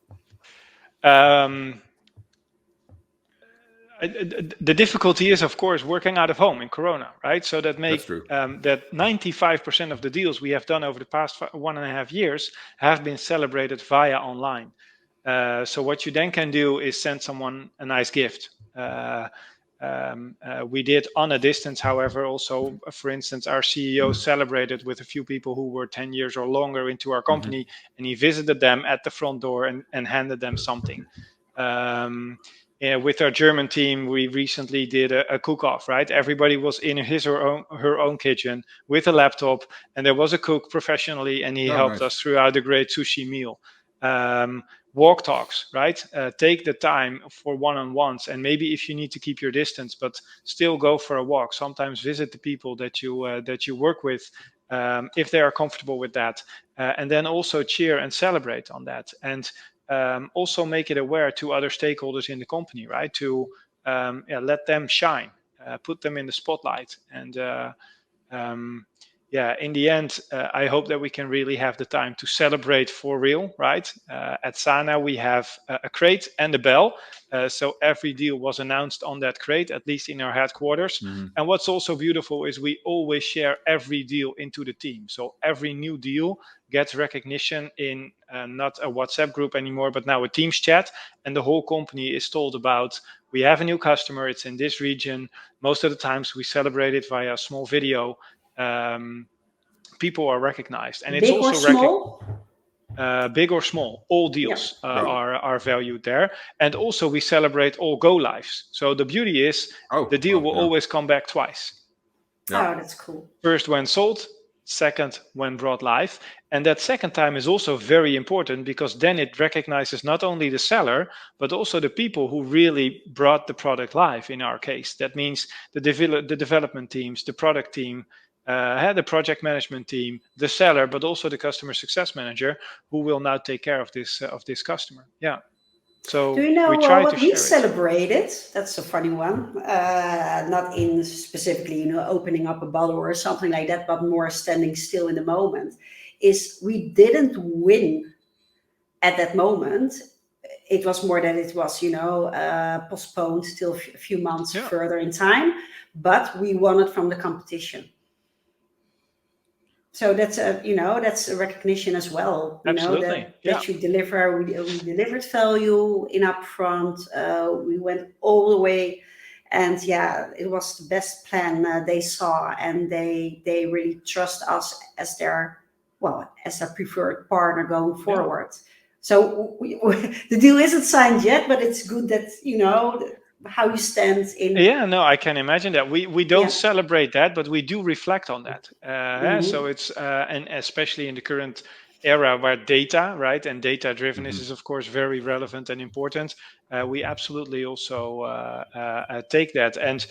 Speaker 3: The difficulty is, of course, working out of home in Corona, right? So that makes that 95% of the deals we have done over the past 1.5 years have been celebrated via online. So what you then can do is send someone a nice gift. We did on a distance, however, also, for instance, our CEO celebrated with a few people who were 10 years or longer into our company, and he visited them at the front door and handed them something. With our German team, we recently did a cook-off, right? Everybody was in his or her own kitchen with a laptop, and there was a cook professionally, and he helped us throughout a great sushi meal. Walk talks, right? Take the time for one-on-ones, and maybe if you need to keep your distance, but still go for a walk. Sometimes visit the people that you work with, if they are comfortable with that, and then also cheer and celebrate on that, and also make it aware to other stakeholders in the company, right? To let them shine, put them in the spotlight, and in the end, I hope that we can really have the time to celebrate for real, right? At Sana, we have a crate and a bell. So every deal was announced on that crate, at least in our headquarters. And what's also beautiful is we always share every deal into the team. So every new deal gets recognition in not a WhatsApp group anymore, but now a Teams chat. And the whole company is told about, we have a new customer, it's in this region. Most of the times we celebrate it via a small video. People are recognized, and it's
Speaker 4: big
Speaker 3: also
Speaker 4: or small?
Speaker 3: Big or small, all deals are valued there. And also we celebrate all go lives. So the beauty is the deal will always come back twice.
Speaker 4: Oh, that's cool.
Speaker 3: First when sold, second when brought live. And that second time is also very important, because then it recognizes not only the seller, but also the people who really brought the product live in our case. That means the development teams, the product team, the project management team, the seller, but also the customer success manager, who will now take care of this customer. Yeah. So
Speaker 4: do you know
Speaker 3: we try
Speaker 4: what
Speaker 3: to
Speaker 4: we
Speaker 3: share
Speaker 4: celebrated? That's a funny one. Not in specifically, opening up a bottle or something like that, but more standing still in the moment. Is we didn't win at that moment, it was more that it was, postponed till a few months further in time, but we won it from the competition. So that's a recognition as well.
Speaker 3: Absolutely.
Speaker 4: That you deliver. We delivered value in upfront. We went all the way, and it was the best plan they saw, and they really trust us as their preferred partner going forward. So the deal isn't signed yet, but it's good that how you stand in.
Speaker 3: Yeah, no, I can imagine that. We don't celebrate that, but we do reflect on that. So it's and especially in the current era where data, right, and data drivenness is of course very relevant and important. We absolutely also take that. And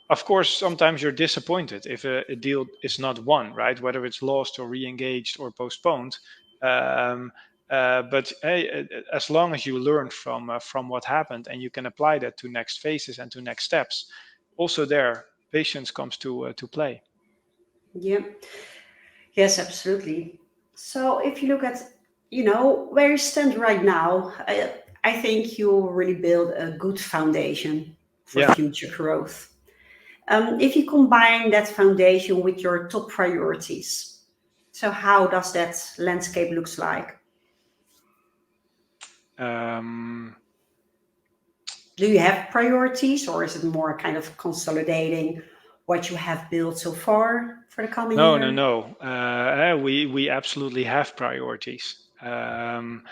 Speaker 3: of course, sometimes you're disappointed if a deal is not won, right? Whether it's lost or re-engaged or postponed. But hey, as long as you learn from what happened and you can apply that to next phases and to next steps, also there patience comes to play.
Speaker 4: Yeah. Yes, absolutely. So if you look at where you stand right now, I think you really build a good foundation for future growth. If you combine that foundation with your top priorities, so how does that landscape looks like? Do you have priorities, or is it more kind of consolidating what you have built so far for the coming year?
Speaker 3: No. We absolutely have priorities. And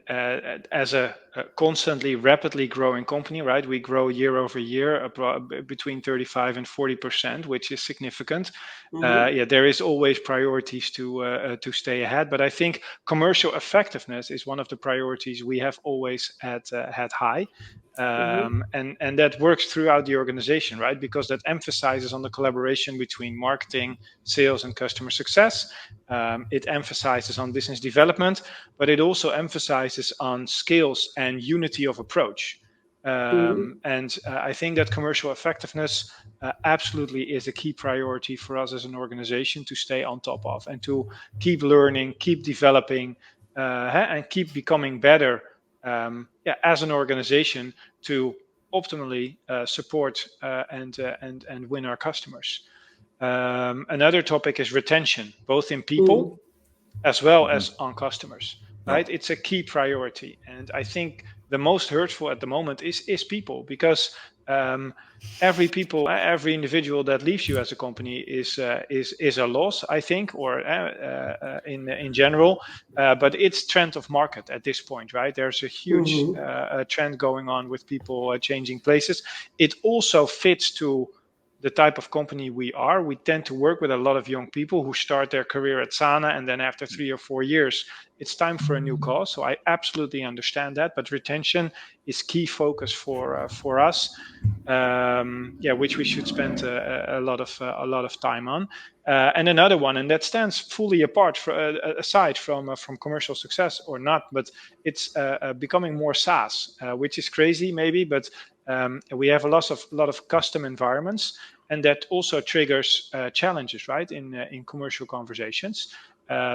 Speaker 3: as a constantly rapidly growing company, right? We grow year over year between 35 and 40%, which is significant. There is always priorities to stay ahead, but I think commercial effectiveness is one of the priorities we have always had high. And that works throughout the organization, right? Because that emphasizes on the collaboration between marketing, sales, and customer success. It emphasizes on business development, but it also emphasizes on skills and unity of approach. And I think that commercial effectiveness absolutely is a key priority for us as an organization to stay on top of and to keep learning, keep developing, and keep becoming better as an organization to optimally support and win our customers. Another topic is retention, both in people as well as on customers. Right? It's a key priority, and I think the most hurtful at the moment is people, because every individual that leaves you as a company is a loss, I think, or in general. But it's trend of market at this point, right? There's a huge trend going on with people changing places. It also fits to the type of company we are. We tend to work with a lot of young people who start their career at Sana, and then after 3 or 4 years, it's time for a new cause. So I absolutely understand that, but retention is key focus for us. Which we should spend a lot of time on. And another one, and that stands fully aside from commercial success or not, but it's becoming more SaaS, which is crazy maybe, but we have a lot of custom environments, and that also triggers challenges, right, in commercial conversations.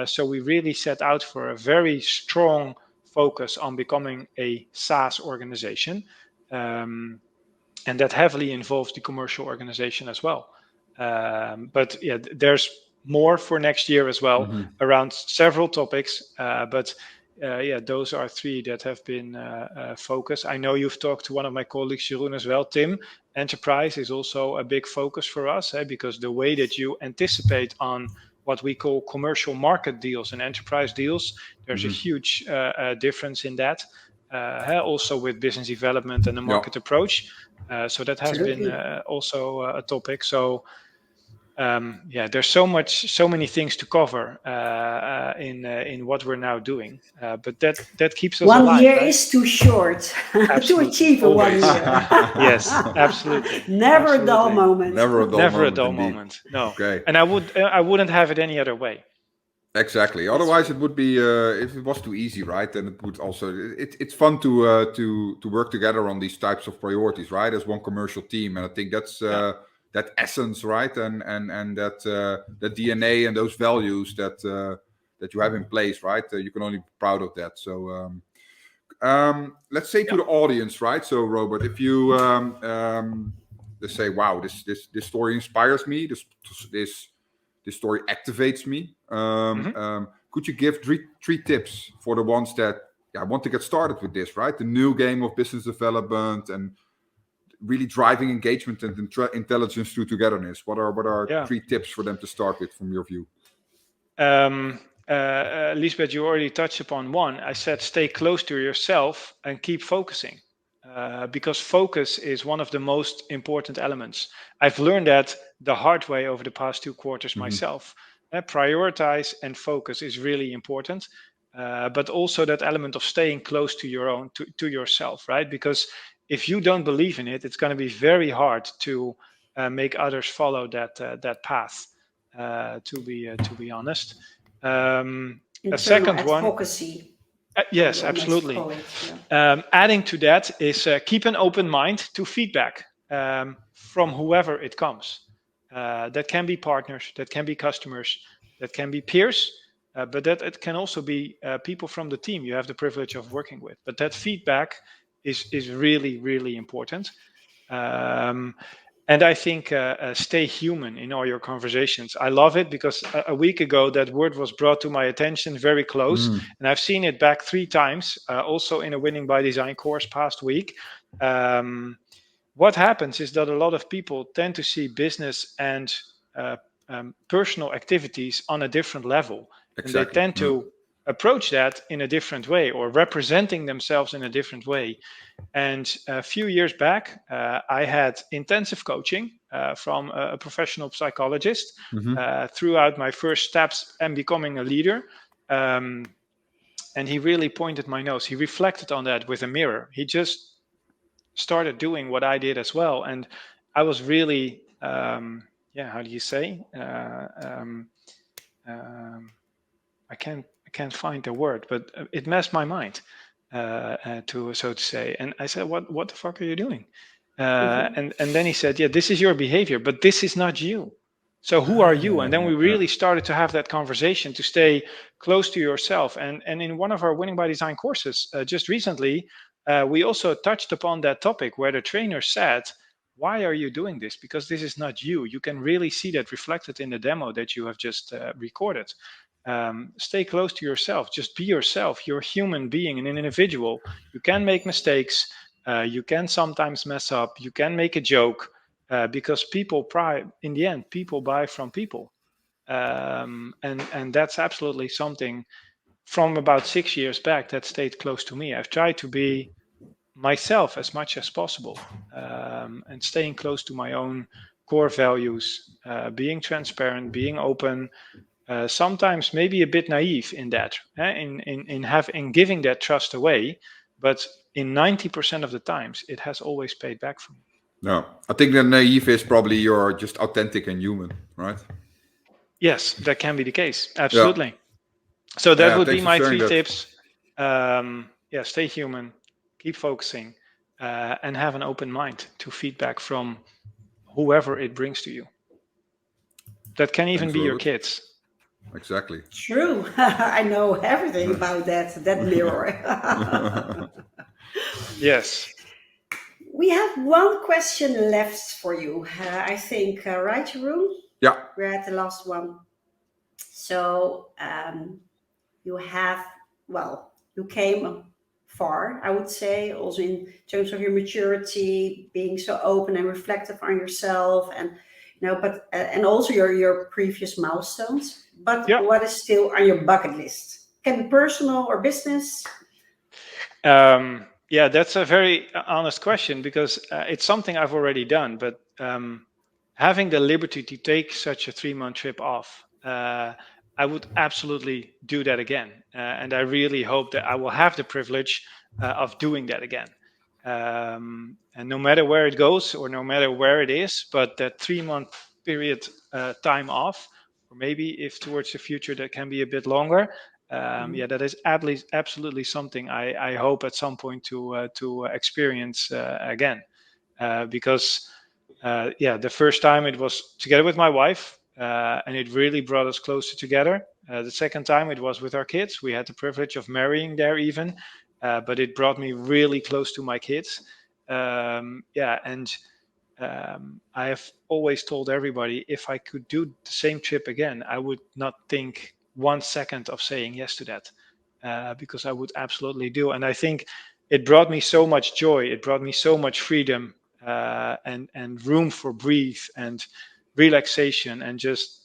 Speaker 3: So we really set out for a very strong focus on becoming a SaaS organization. And that heavily involves the commercial organization as well. But there's more for next year as well around several topics. But those are 3 that have been focused. I know you've talked to one of my colleagues, Jeroen, as well, Tim. Enterprise is also a big focus for us, because the way that you anticipate on what we call commercial market deals and enterprise deals, there's a huge difference in that. Also with business development and the market approach. So that has been also a topic. So there's so many things to cover in what we're now doing. But that keeps us alive.
Speaker 4: 1 year
Speaker 3: right?
Speaker 4: is too short to achieve in 1 year.
Speaker 3: Yes, absolutely.
Speaker 4: Never a dull moment.
Speaker 2: Never a dull
Speaker 3: moment. No.
Speaker 2: Okay.
Speaker 3: And I wouldn't have it any other way.
Speaker 2: Exactly. Otherwise, it would be if it was too easy, right? Then it would also. It's fun to work together on these types of priorities, right? As one commercial team, and I think that's that essence, right? And that DNA and those values that that you have in place, right? You can only be proud of that. So let's say to the audience, right? So Robert, if you let's say, wow, this story inspires me. This story activates me. Could you give three tips for the ones that want to get started with this, right? The new game of business development and really driving engagement and intelligence through togetherness. What are 3 tips for them to start with from your view?
Speaker 3: Lisbeth, you already touched upon one. I said stay close to yourself and keep focusing, because focus is one of the most important elements. I've learned that the hard way over the past 2 quarters myself. Prioritize and focus is really important, but also that element of staying close to to yourself, right? Because if you don't believe in it, it's going to be very hard to make others follow that path. To be honest, a second one.
Speaker 4: Advocacy.
Speaker 3: Yes, absolutely. Adding to that is keep an open mind to feedback from whoever it comes. That can be partners, that can be customers, that can be peers, but that it can also be people from the team you have the privilege of working with. But that feedback is really, really important. And I think stay human in all your conversations. I love it because a week ago that word was brought to my attention very close, and I've seen it back 3 times, also in a Winning by Design course past week. What happens is that a lot of people tend to see business and personal activities on a different level. Exactly. And they tend to approach that in a different way, or representing themselves in a different way. And a few years back, I had intensive coaching from a professional psychologist throughout my first steps and becoming a leader. And he really pointed my nose. He reflected on that with a mirror. He just started doing what I did as well. And I was really, how do you say? I can't find the word, but it messed my mind, so to say. And I said, "What the fuck are you doing?" And then he said, "Yeah, this is your behavior, but this is not you. So who are you?" And then we really started to have that conversation to stay close to yourself. And in one of our Winning by Design courses just recently, we also touched upon that topic where the trainer said, "Why are you doing this? Because this is not you." You can really see that reflected in the demo that you have just recorded. Stay close to yourself. Just be yourself. You're a human being and an individual. You can make mistakes. You can sometimes mess up. You can make a joke because in the end, people buy from people. And that's absolutely something from about 6 years back that stayed close to me. I've tried to be myself as much as possible, and staying close to my own core values, being transparent, being open, sometimes maybe a bit naive in that, in giving that trust away, but in 90% of the times, it has always paid back for me.
Speaker 2: No, I think that naive is probably you're just authentic and human, right?
Speaker 3: Yes, that can be the case. Absolutely. Yeah. So that would be my 3 tips. Stay human, keep focusing, and have an open mind to feedback from whoever it brings to you. That can even be your kids.
Speaker 2: Exactly.
Speaker 4: True. I know everything about that mirror.
Speaker 3: Yes.
Speaker 4: We have one question left for you, I think, right, Jeroen?
Speaker 2: Yeah.
Speaker 4: We're at the last one. So you came far, I would say, also in terms of your maturity, being so open and reflective on yourself, and and also your previous milestones. But what is still on your bucket list? Can be personal or business.
Speaker 3: That's a very honest question, because it's something I've already done. But having the liberty to take such a 3-month trip off, I would absolutely do that again. And I really hope that I will have the privilege of doing that again. And no matter where it goes or no matter where it is, but that 3-month period time off, or maybe if towards the future that can be a bit longer, that is absolutely something I hope at some point to experience again. Because the first time it was together with my wife, and it really brought us closer together. The second time it was with our kids. We had the privilege of marrying there even, but it brought me really close to my kids. I have always told everybody, if I could do the same trip again, I would not think 1 second of saying yes to that, because I would absolutely do. And I think it brought me so much joy. It brought me so much freedom, and room for breathe and relaxation, and just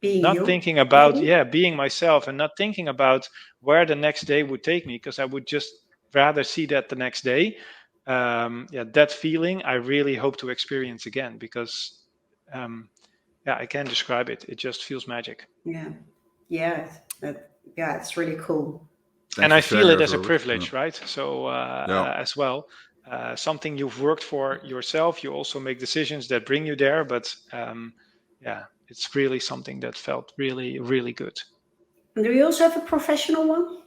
Speaker 4: Being
Speaker 3: not
Speaker 4: you.
Speaker 3: thinking about
Speaker 4: maybe?
Speaker 3: being myself, and not thinking about where the next day would take me, because I would just rather see that the next day. That feeling I really hope to experience again, because I can't describe it. It just feels magic.
Speaker 4: Yeah, it's really cool.
Speaker 2: Thanks
Speaker 3: And
Speaker 2: for
Speaker 3: I feel
Speaker 2: sharing
Speaker 3: it
Speaker 2: that,
Speaker 3: as a
Speaker 2: Robert.
Speaker 3: privilege, right? So as well, something you've worked for yourself, you also make decisions that bring you there. But it's really something that felt really, really good.
Speaker 4: And do you also have a professional one?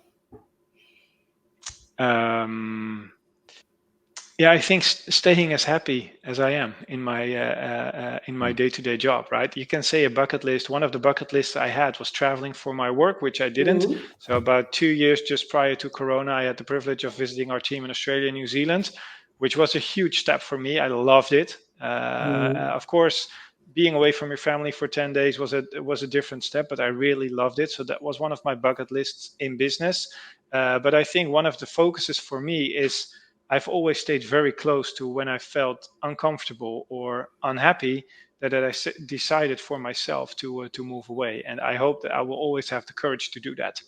Speaker 3: I think staying as happy as I am in my day-to-day job, right? You can say a bucket list. One of the bucket lists I had was traveling for my work, which I didn't.
Speaker 4: Mhm.
Speaker 3: So about 2 years just prior to Corona, I had the privilege of visiting our team in Australia and New Zealand, which was a huge step for me. I loved it. Of course, being away from your family for 10 days was a different step, but I really loved it. So that was one of my bucket lists in business. But I think one of the focuses for me is I've always stayed very close to when I felt uncomfortable or unhappy, that I decided for myself to move away. And I hope that I will always have the courage to do that.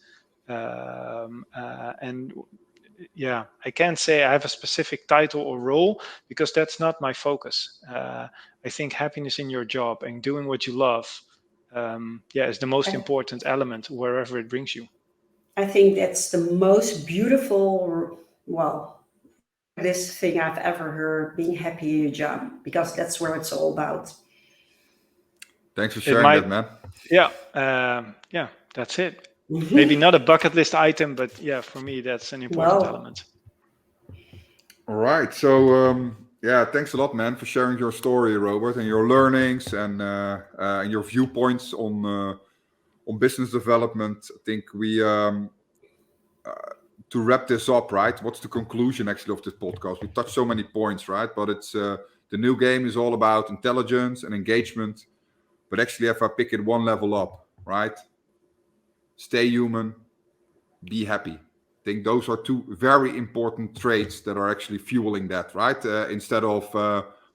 Speaker 3: I can't say I have a specific title or role, because that's not my focus. I think happiness in your job and doing what you love, is the most important element wherever it brings you.
Speaker 4: I think that's the most beautiful, this thing I've ever heard, being happy in your job, because that's where it's all about.
Speaker 2: Thanks for sharing that, man.
Speaker 3: That's it. Maybe not a bucket list item, but for me, that's an important element.
Speaker 2: All right. So, thanks a lot, man, for sharing your story, Robert, and your learnings and your viewpoints on business development. I think we, to wrap this up, right? What's the conclusion actually of this podcast? We touched so many points, right? But it's the new game is all about intelligence and engagement. But actually, if I pick it one level up, right? Stay human, be happy. I think those are two very important traits that are actually fueling that, right? Instead of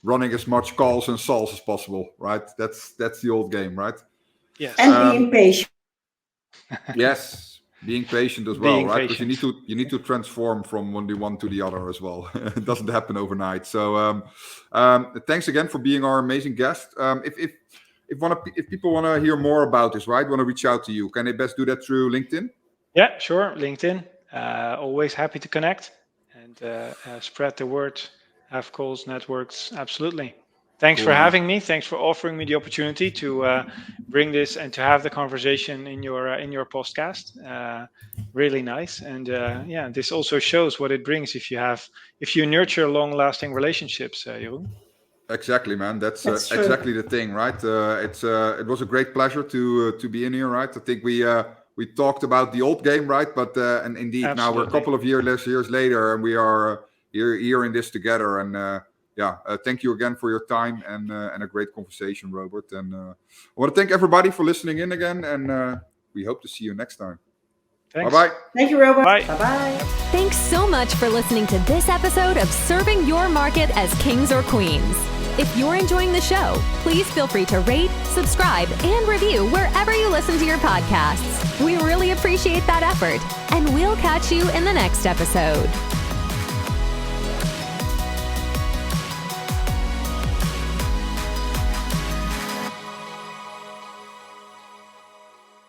Speaker 2: running as much calls and salts as possible, right? That's the old game, right?
Speaker 3: Yes.
Speaker 4: And being patient.
Speaker 2: Yes, being patient as well, right? Because you need to transform from one to the other as well. It doesn't happen overnight. So thanks again for being our amazing guest. If people want to hear more about this, right, want to reach out to you, can they best do that through LinkedIn?
Speaker 3: Yeah, sure. LinkedIn. Always happy to connect and spread the word, have calls, networks. Absolutely. Thanks for having me. Thanks for offering me the opportunity to bring this and to have the conversation in your podcast. Really nice. And this also shows what it brings if you nurture long-lasting relationships, Jeroen.
Speaker 2: Exactly, man. That's exactly the thing, right? It was a great pleasure to be in here, right? I think we talked about the old game, right? But and indeed,
Speaker 3: Absolutely.
Speaker 2: Now we're a couple of years later, and we are here in this together. And thank you again for your time and a great conversation, Robert. And I want to thank everybody for listening in again, and we hope to see you next time.
Speaker 3: Thanks.
Speaker 2: Bye-bye.
Speaker 4: Thank you, Robert.
Speaker 3: Bye.
Speaker 4: Bye-bye.
Speaker 1: Thanks so much for listening to this episode of Serving Your Market as Kings or Queens. If you're enjoying the show, please feel free to rate, subscribe, and review wherever you listen to your podcasts. We really appreciate that effort, and we'll catch you in the next episode.